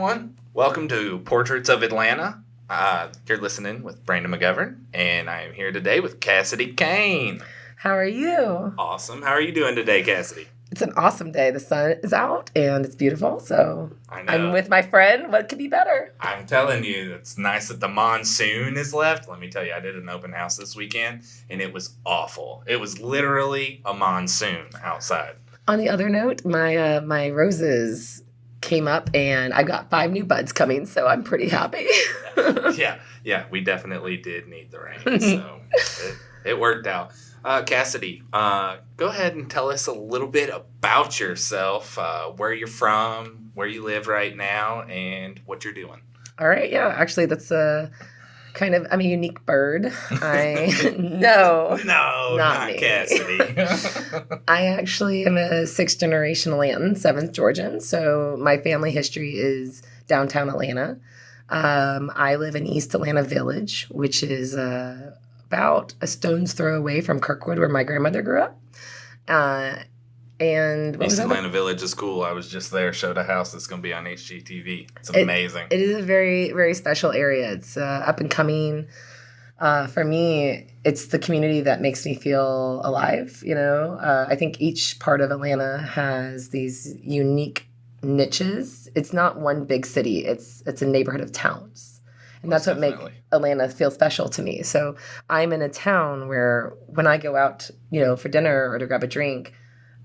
everyone. Welcome to Portraits of Atlanta. You're listening with Brandon McGovern, and I am here today with Cassidy Cain. How are you? Awesome. How are you doing today, Cassidy? It's an awesome day. The sun is out, and it's beautiful, so I know. I'm with my friend. What could be better? I'm telling you, it's nice that the monsoon is left. Let me tell you, I did an open house this weekend, and it was awful. It was literally a monsoon outside. On the other note, my roses came up, and I got 5 new buds coming, so I'm pretty happy. Yeah, we definitely did need the rain, so it worked out. Cassidy, go ahead and tell us a little bit about yourself, where you're from, where you live right now, and what you're doing. All right, yeah, actually, that's I'm a unique bird. No, not me. Cassidy. I actually am a 6th generation Atlantan, 7th Georgian, so my family history is downtown Atlanta. I live in East Atlanta Village, which is about a stone's throw away from Kirkwood, where my grandmother grew up. And East Atlanta Village is cool. I was just there, showed a house that's going to be on HGTV. It's amazing. It is a very, very special area. It's up and coming. For me, it's the community that makes me feel alive. I think each part of Atlanta has these unique niches. It's not one big city. It's a neighborhood of towns. And that's what makes Atlanta feel special to me. So I'm in a town where when I go out, for dinner or to grab a drink,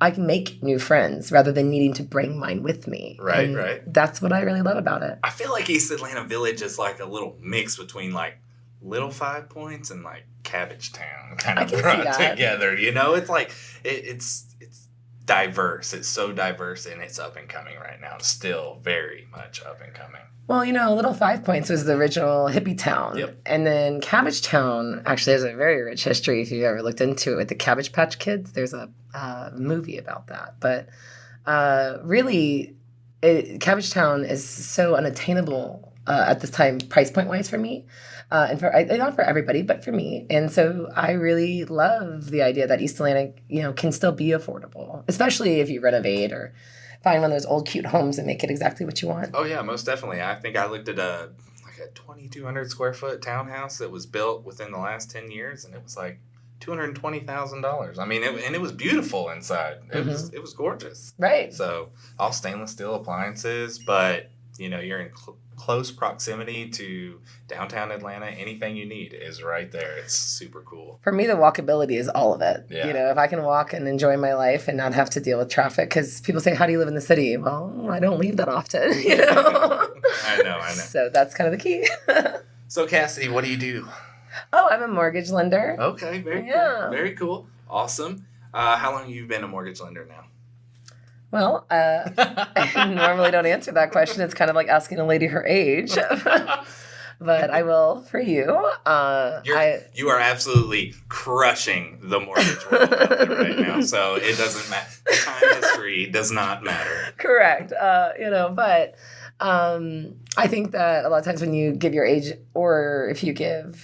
I can make new friends rather than needing to bring mine with me. Right. That's what I really love about it. I feel like East Atlanta Village is like a little mix between like Little Five Points and like Cabbage Town kind of brought together. It's like it's diverse. It's so diverse, and it's up and coming right now. It's still very much up and coming. Well, Little Five Points was the original hippie town. Yep. And then Cabbage Town actually has a very rich history if you've ever looked into it with the Cabbage Patch Kids. There's a movie about that. But really, Cabbage Town is so unattainable at this time, price point-wise for me. And not for everybody, but for me. And so I really love the idea that East Atlanta, can still be affordable, especially if you renovate or find one of those old cute homes and make it exactly what you want. Oh yeah, most definitely. I think I looked at a 2,200 square foot townhouse that was built within the last 10 years, and it was like $220,000. I mean, it was beautiful inside. It was gorgeous. Right. So all stainless steel appliances, but you're in close proximity to downtown Atlanta. Anything you need is right there. It's super cool. For me, the walkability is all of it. Yeah. If I can walk and enjoy my life and not have to deal with traffic, because people say, how do you live in the city? Well, I don't leave that often, I know. So that's kind of the key. So Cassidy, what do you do? Oh, I'm a mortgage lender. Okay, cool. Very cool. Awesome. How long have you been a mortgage lender now? Well, I normally don't answer that question. It's kind of like asking a lady her age. But I will for you. You are absolutely crushing the mortgage world out there right now. So it doesn't matter. The time history does not matter. Correct. But I think that a lot of times when you give your age, or if you give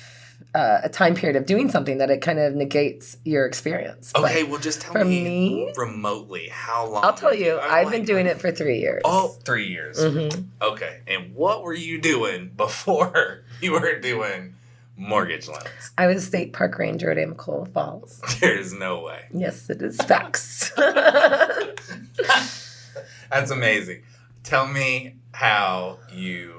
a time period of doing something, that it kind of negates your experience. Okay, well, just tell me remotely how long. I'll tell you. I've been doing it for 3 years. Oh, 3 years. Mm-hmm. Okay, and what were you doing before you were doing mortgage loans? I was a state park ranger at Amicalola Falls. There's no way. Yes, it is facts. That's amazing. Tell me how you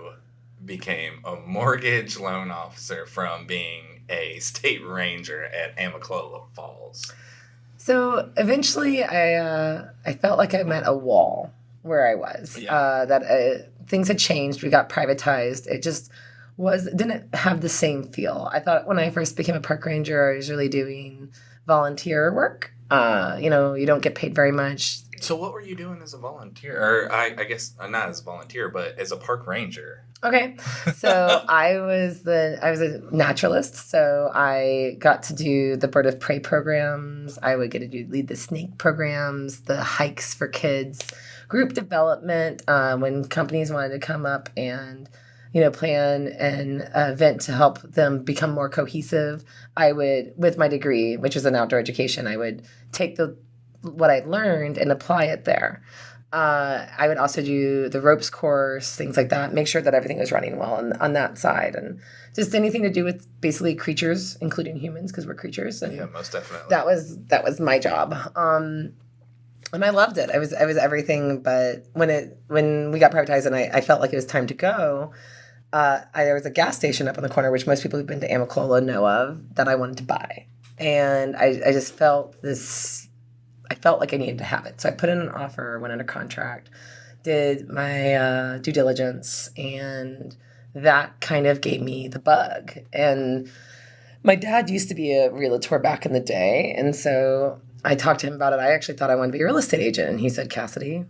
became a mortgage loan officer from being a state ranger at Amicalola Falls. So eventually I felt like I'm at a wall where I was. Yeah. Things had changed. We got privatized. It just didn't have the same feel. I thought when I first became a park ranger, I was really doing volunteer work. You don't get paid very much. So what were you doing as a volunteer? Or I guess not as a volunteer, but as a park ranger. Okay. So I was a naturalist. So I got to do the bird of prey programs. I would get to lead the snake programs, the hikes for kids, group development, when companies wanted to come up and, plan an event to help them become more cohesive. I would, with my degree, which was in outdoor education, I would take what I learned and apply it there. I would also do the ropes course, things like that. Make sure that everything was running well on that side, and just anything to do with basically creatures, including humans, because we're creatures. And yeah, most definitely. That was my job, and I loved it. I was everything. But when we got privatized, and I felt like it was time to go, there was a gas station up on the corner, which most people who've been to Amiclola know of, that I wanted to buy, and I just felt this. I felt like I needed to have it. So I put in an offer, went under contract, did my due diligence, and that kind of gave me the bug. And my dad used to be a realtor back in the day. And so I talked to him about it. I actually thought I wanted to be a real estate agent. And he said, Cassidy,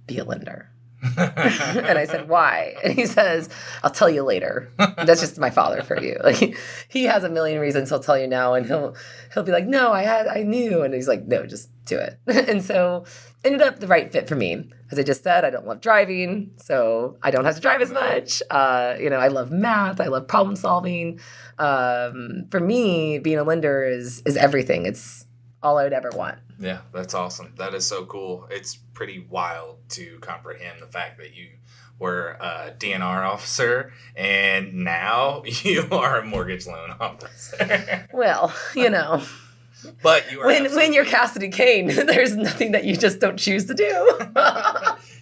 be a lender. And I said, why? And he says, I'll tell you later. That's just my father for you. Like, he has a million reasons he'll tell you now, and he'll be like, no, I knew. And he's like, no, just do it. And so ended up the right fit for me. As I just said, I don't love driving, so I don't have to drive as much. I love math. I love problem solving. For me, being a lender is everything. It's all I would ever want. Yeah, that's awesome. That is so cool. It's pretty wild to comprehend the fact that you were a DNR officer and now you are a mortgage loan officer. Well, But you are when you're Cassidy Cain, there's nothing that you just don't choose to do.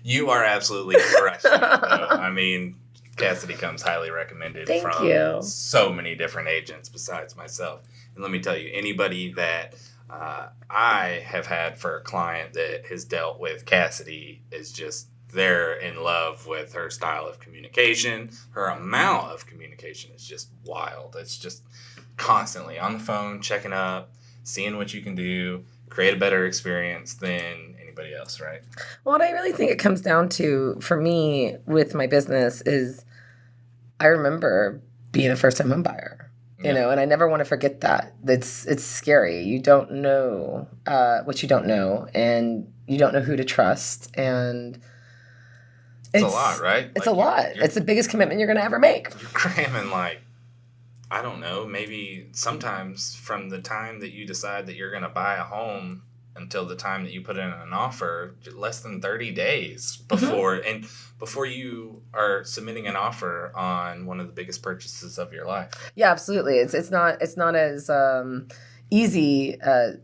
You are absolutely crushing it, though. I mean, Cassidy comes highly recommended from so many different agents besides myself. And let me tell you, anybody that I have had for a client that has dealt with Cassidy is just, they're in love with her style of communication. Her amount of communication is just wild. It's just constantly on the phone, checking up, seeing what you can do, create a better experience than anybody else, right? Well, what I really think it comes down to for me with my business is I remember being a first-time home buyer. And I never want to forget that. It's scary. You don't know what you don't know, and you don't know who to trust, and it's a lot, right? It's a lot. It's the biggest commitment you're going to ever make. You're cramming, I don't know, maybe sometimes from the time that you decide that you're going to buy a home until the time that you put in an offer, less than 30 days before, mm-hmm. and before you are submitting an offer on one of the biggest purchases of your life. Yeah, absolutely. It's not as easy to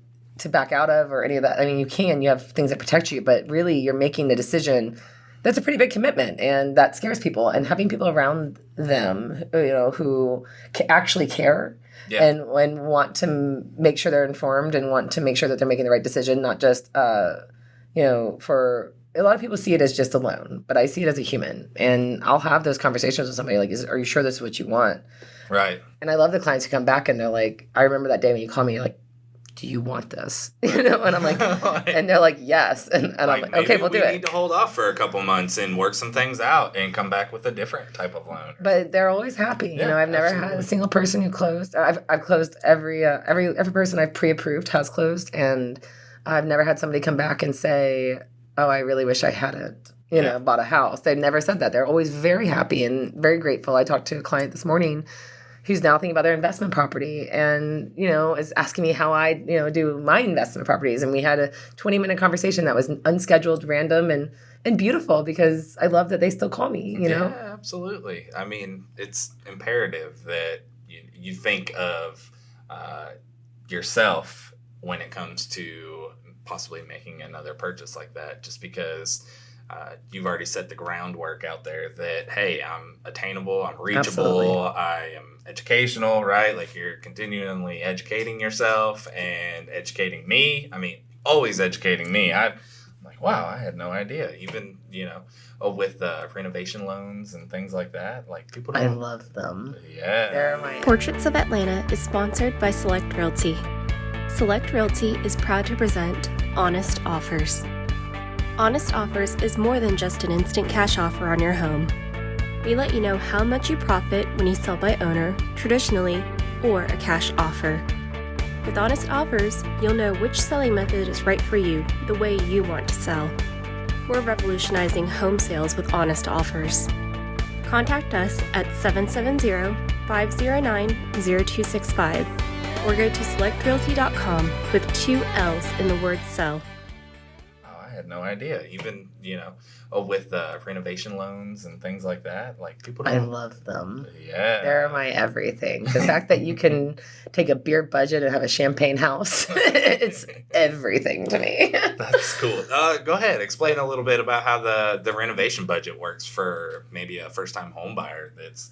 back out of or any of that. I mean, you have things that protect you, but really you're making the decision. That's a pretty big commitment, and that scares people. And having people around them, who actually care. Yeah. And want to make sure they're informed and want to make sure that they're making the right decision, not just, for a lot of people see it as just a loan, but I see it as a human. And I'll have those conversations with somebody like, are you sure this is what you want? Right. And I love the clients who come back and they're like, I remember that day when you called me, like, do you want this? And I'm like, and they're like, yes. And I'm like, okay, we'll do it. We need to hold off for a couple months and work some things out and come back with a different type of loan. But they're always happy. Yeah, I've never had a single person who closed. I've closed every person I've pre-approved has closed. And I've never had somebody come back and say, oh, I really wish I hadn't, bought a house. They've never said that. They're always very happy and very grateful. I talked to a client this morning who's now thinking about their investment property and, is asking me how I, do my investment properties. And we had a 20-minute conversation that was unscheduled, random, and beautiful because I love that they still call me, Yeah, absolutely. I mean, it's imperative that you think of yourself when it comes to possibly making another purchase like that, just because you've already set the groundwork out there that, hey, I'm attainable, I'm reachable, absolutely. I am educational, right? Like, you're continually educating yourself and educating me. I mean, always educating me. I'm like, wow, I had no idea. Even, with renovation loans and things like that. Like, people don't... I love them. Yeah. Portraits of Atlanta is sponsored by Sellect Realty. Sellect Realty is proud to present Honest Offers. Honest Offers is more than just an instant cash offer on your home. We let you know how much you profit when you sell by owner, traditionally, or a cash offer. With Honest Offers, you'll know which selling method is right for you, the way you want to sell. We're revolutionizing home sales with Honest Offers. Contact us at 770-509-0265 or go to selectrealty.com with 2 L's in the word sell. had no idea. Even, with renovation loans and things like that, like people don't... I love them. Yeah. They're my everything. The fact that you can take a beer budget and have a champagne house, it's everything to me. That's cool. Go ahead. Explain a little bit about how the renovation budget works for maybe a first-time home buyer that's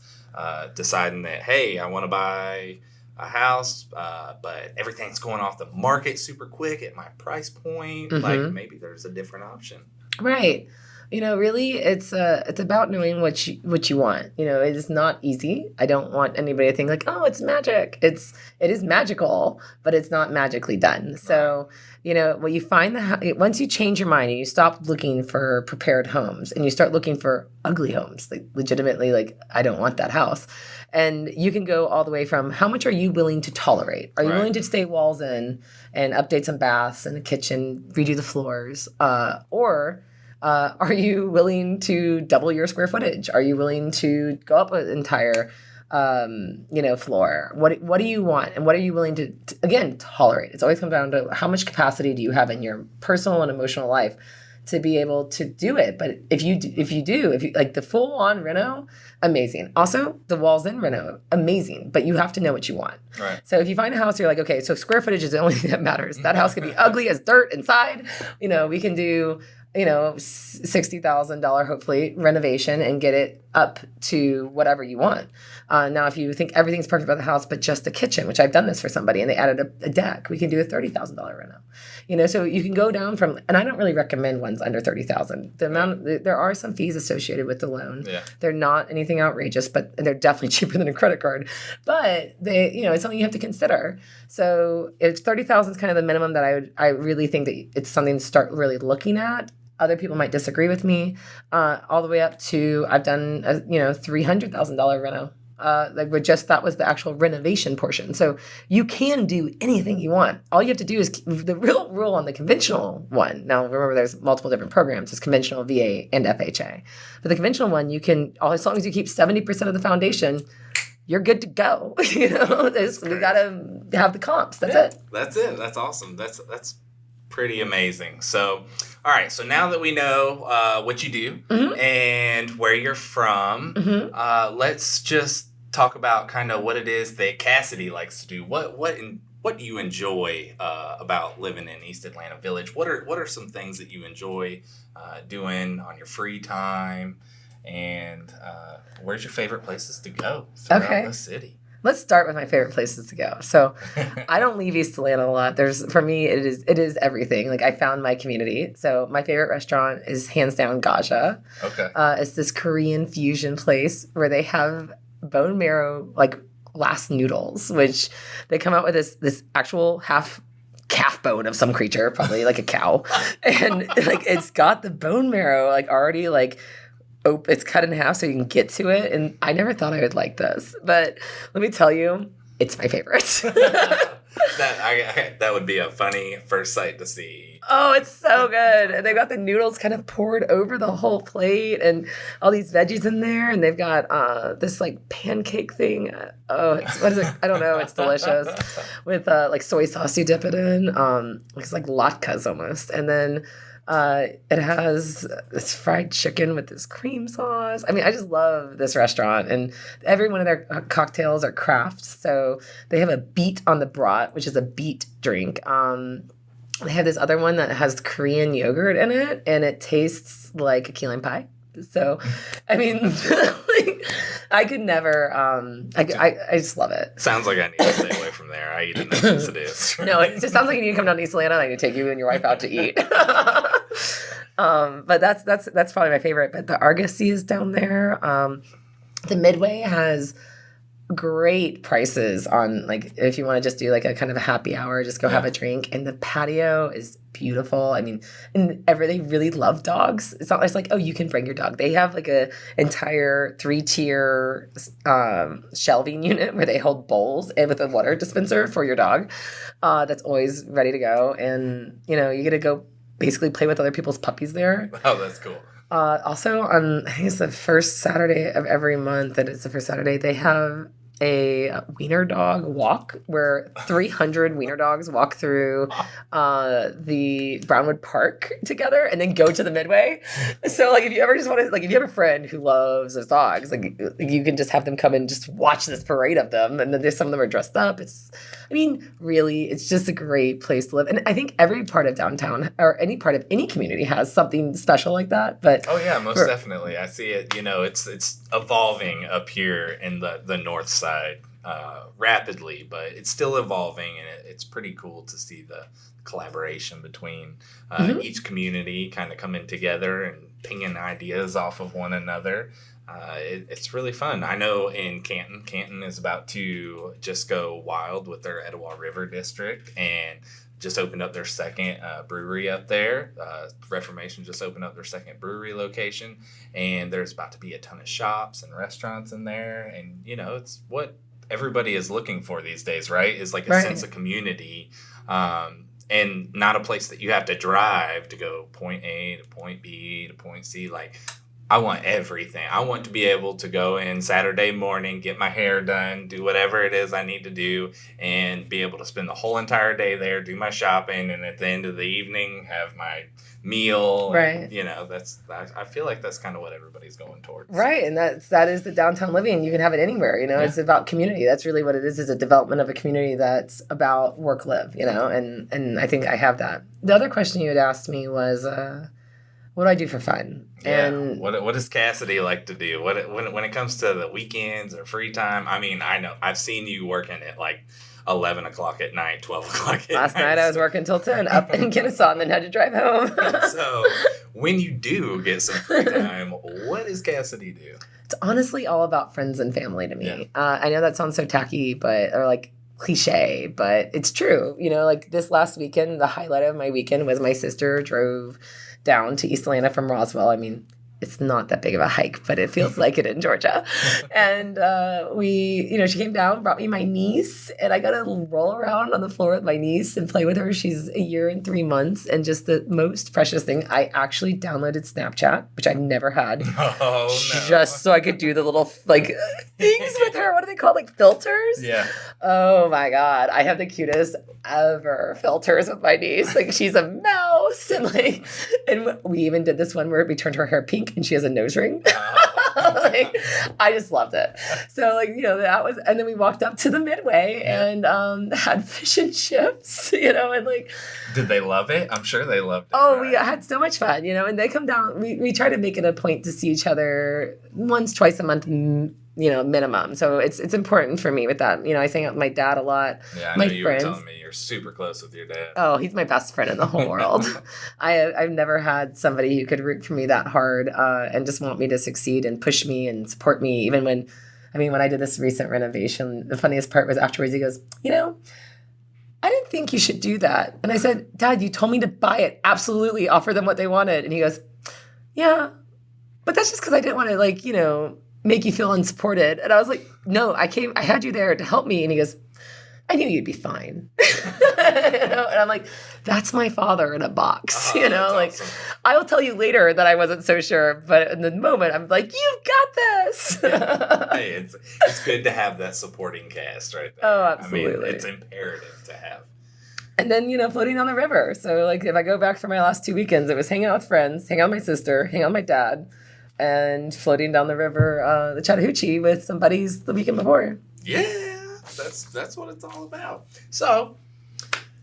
deciding that, hey, I want to buy a house, but everything's going off the market super quick at my price point. Mm-hmm. Like maybe there's a different option. Right. Really, it's about knowing what you want. It is not easy. I don't want anybody to think like, oh, it's magic. It is magical, but it's not magically done. So, when you find once you change your mind and you stop looking for prepared homes and you start looking for ugly homes, like legitimately, like I don't want that house. And you can go all the way from how much are you willing to tolerate? Are you willing to stay walls in and update some baths and the kitchen, redo the floors, or are you willing to double your square footage? Are you willing to go up an entire, floor? What do you want? And what are you willing to again, tolerate? It's always come down to how much capacity do you have in your personal and emotional life to be able to do it. But if you like the full on reno, amazing. Also, the walls in reno, amazing. But you have to know what you want. Right. So if you find a house, you're like, okay, so square footage is the only thing that matters. That house can be ugly as dirt inside. We can do $60,000 hopefully renovation and get it up to whatever you want. Now, if you think everything's perfect about the house, but just the kitchen, which I've done this for somebody, and they added a deck, we can do a $30,000 reno. So you can go down from, and I don't really recommend ones under $30,000. There are some fees associated with the loan. Yeah. They're not anything outrageous, but they're definitely cheaper than a credit card. But it's something you have to consider. So if $30,000 is kind of the minimum that I really think that it's something to start really looking at. Other people might disagree with me, all the way up to I've done a $300,000 reno. That was the actual renovation portion. So you can do anything you want. All you have to do is the real rule on the conventional one. Now remember, there's multiple different programs. There's conventional, VA, and FHA. But the conventional one, you can, as long as you keep 70% of the foundation, you're good to go. We gotta have the comps. That's it. That's it. That's awesome. That's pretty amazing. So, all right. So now that we know what you do and where you're from, let's just talk about kind of what it is that Cassidy likes to do. What do you enjoy about living in East Atlanta Village? What are some things that you enjoy doing on your free time? And where's your favorite places to go throughout the city? Let's start with my favorite places to go. So I don't leave East Atlanta a lot. For me, it is everything. Like I found my community. So my favorite restaurant is hands down Gaja. Okay. It's this Korean fusion place where they have bone marrow, like glass noodles, which they come out with this actual half calf bone of some creature, probably like a cow. And like it's got the bone marrow like already like it's cut in half so you can get to it. And I never thought I would like this. But let me tell you, it's my favorite. That would be a funny first sight to see. Oh, it's so good. And they've got the noodles kind of poured over the whole plate and all these veggies in there. And they've got this like pancake thing. What is it? I don't know. It's delicious. With like soy sauce you dip it in. It's like latkes almost. And then it has this fried chicken with this cream sauce. I mean, I just love this restaurant. And every one of their cocktails are craft. So they have a beet on the brat, which is a beet drink. They have this other one that has Korean yogurt in it, and it tastes like a key lime pie. So, I mean, I could never, I just love it. Sounds like I need to stay away from there. I eat enough as it is. No, it just sounds like you need to come down to East Atlanta and I need to take you and your wife out to eat. But that's probably my favorite. But the Argosy is down there. The Midway has great prices on, like, if you want to just do like a kind of a happy hour, just go have a drink. And the patio is beautiful. I mean, and they really love dogs. It's not like, oh, you can bring your dog. They have like a entire 3-tier shelving unit where they hold bowls and with a water dispenser for your dog that's always ready to go. And, you get to go basically play with other people's puppies there. Oh, that's cool. Also on, I think it's the first Saturday of every month, they have a wiener dog walk where 300 wiener dogs walk through the Brownwood Park together and then go to the Midway. So like if you ever just want to, like if you have a friend who loves those dogs, like you can just have them come and just watch this parade of them. And then there's some of them are dressed up. Really, it's just a great place to live. And I think every part of downtown or any part of any community has something special like that. But oh yeah, most definitely. I see it, it's evolving up here in the north side rapidly, but it's still evolving, and it's pretty cool to see the collaboration between each community kind of coming together and pinging ideas off of one another. It's really fun. I know in Canton is about to just go wild with their Etowah River district and just opened up their second brewery up there. Reformation just opened up their second brewery location, and there's about to be a ton of shops and restaurants in there. And, it's what everybody is looking for these days, right? Is like a sense of community, and not a place that you have to drive to go point A to point B to point C. Like, I want everything. I want to be able to go in Saturday morning, get my hair done, do whatever it is I need to do, and be able to spend the whole entire day there, do my shopping, and at the end of the evening have my meal. Right. And, I feel like that's kind of what everybody's going towards. Right, and that is the downtown living. You can have it anywhere. It's about community. That's really what it is a development of a community that's about work live. And I think I have that. The other question you had asked me was, what do I do for fun? Yeah. And what does Cassidy like to do? When it comes to the weekends or free time? I mean, I know I've seen you working at like 11 o'clock at night, 12 o'clock at night. Last night I was working till 10 up in Kennesaw and then had to drive home. So when you do get some free time, what does Cassidy do? It's honestly all about friends and family to me. Yeah. I know that sounds so tacky, or like cliche, but it's true. Like this last weekend, the highlight of my weekend was my sister drove down to East Atlanta from Roswell. I mean, it's not that big of a hike, but it feels like it in Georgia. And she came down, brought me my niece, and I got to roll around on the floor with my niece and play with her. She's 1 year and 3 months. And just the most precious thing, I actually downloaded Snapchat, which I've never had. Oh, no. Just so I could do the little, things with her. What are they called? Like filters? Yeah. Oh, my God. I have the cutest ever filters with my niece. Like, she's a mouse. And we even did this one where we turned her hair pink and she has a nose ring. I just loved it. So that was, and then we walked up to the Midway and had fish and chips, and Did they love it? I'm sure they loved it. Oh, right? We had so much fun, and they come down. We try to make it a point to see each other once, twice a month, minimum. So it's important for me with that. I hang out with my dad a lot. Yeah, I know you were telling me you're super close with your dad. Oh, he's my best friend in the whole world. I've never had somebody who could root for me that hard and just want me to succeed and push me and support me. Even when I did this recent renovation, the funniest part was afterwards he goes, I didn't think you should do that. And I said, Dad, you told me to buy it. Absolutely. Offer them what they wanted. And he goes, yeah, but that's just because I didn't want to make you feel unsupported. And I was like, no, I had you there to help me. And he goes, I knew you'd be fine. And I'm like, that's my father in a box. Awesome. I will tell you later that I wasn't so sure, but in the moment I'm like, you've got this. Hey, it's good to have that supporting cast right there. Oh, absolutely. It's imperative to have. And then, floating on the river. So if I go back for my last 2 weekends, it was hanging out with friends, hanging out with my sister, hanging out with my dad, and floating down the river, the Chattahoochee with some buddies the weekend before. Yeah. That's what it's all about. So,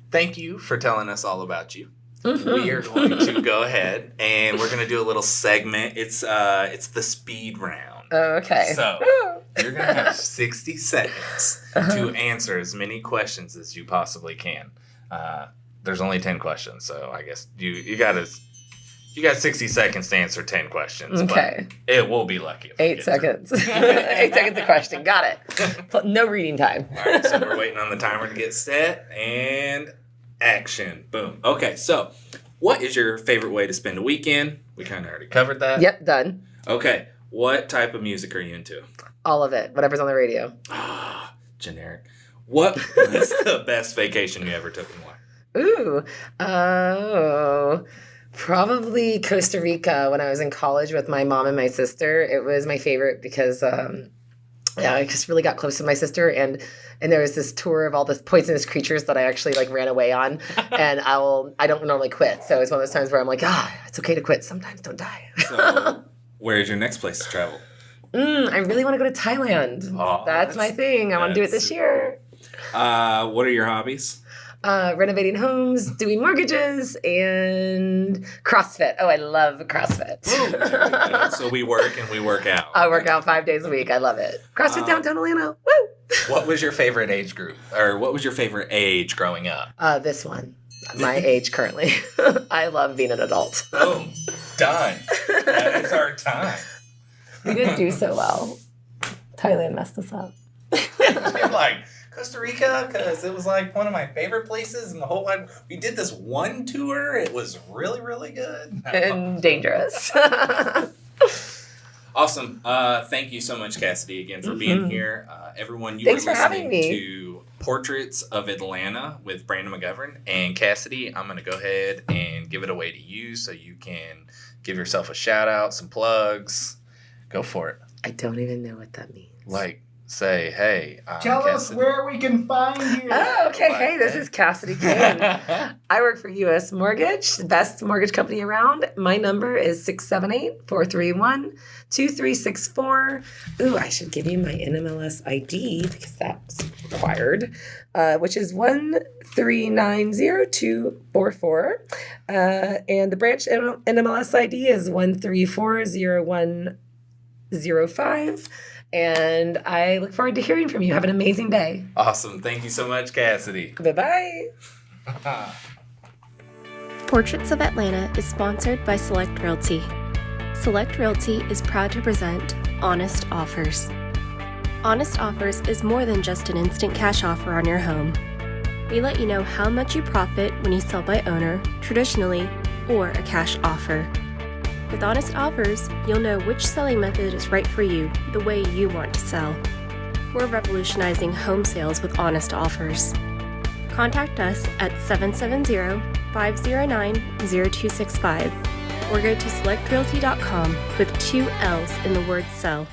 thank you for telling us all about you. Mm-hmm. We are going to go ahead and we're going to do a little segment. It's the speed round. Oh, okay. So, you're going to have 60 seconds to answer as many questions as you possibly can. There's only 10 questions, so I guess you got 60 seconds to answer 10 questions. Okay. But it will be lucky. 8 seconds. 8 seconds a question. Got it. No reading time. All right, so we're waiting on the timer to get set and action. Boom. Okay, so what is your favorite way to spend a weekend? We kind of already covered that. Yep, done. Okay, what type of music are you into? All of it. Whatever's on the radio. Generic. What was the best vacation you ever took and why? Probably Costa Rica when I was in college with my mom and my sister. It was my favorite because Yeah, I just really got close to my sister, and there was this tour of all the poisonous creatures that I actually like ran away on, and I don't normally quit, so it's one of those times where I'm like, it's okay to quit sometimes, don't die. So, where's your next place to travel? I really want to go to Thailand. Oh, that's my thing. I want to do it this year. What are your hobbies? Renovating homes, doing mortgages, and CrossFit. Oh, I love CrossFit. So we work and we work out. I work out 5 days a week. I love it. CrossFit downtown Atlanta. Woo! What was your favorite age group? Or what was your favorite age growing up? This one. My age currently. I love being an adult. Boom. Done. That is our time. We didn't do so well. Thailand messed us up. You're like, Costa Rica, because it was like one of my favorite places in the whole wide. We did this one tour. It was really, really good. And dangerous. Awesome. Thank you so much, Cassidy, again for being here. Everyone, Thanks were for having listening me. to Portraits of Atlanta with Brandon McGovern. And Cassidy, I'm going to go ahead and give it away to you so you can give yourself a shout out, some plugs. Go for it. I don't even know what that means. Like, say, hey, tell us Cassidy. where we can find you. Oh, okay. Like Hey, this is Cassidy Cain. I work for U.S. Mortgage, the best mortgage company around. My number is 678-431-2364. Ooh, I should give you my NMLS ID because that's required, which is 1390244. And the branch NMLS ID is 1340105. And I look forward to hearing from you. Have an amazing day. Awesome. Thank you so much, Cassidy. Bye-bye. Portraits of Atlanta is sponsored by Sellect Realty. Sellect Realty is proud to present Honest Offers. Honest Offers is more than just an instant cash offer on your home. We let you know how much you profit when you sell by owner, traditionally, or a cash offer. With Honest Offers, you'll know which selling method is right for you, the way you want to sell. We're revolutionizing home sales with Honest Offers. Contact us at 770-509-0265 or go to selectrealty.com with 2 L's in the word sell.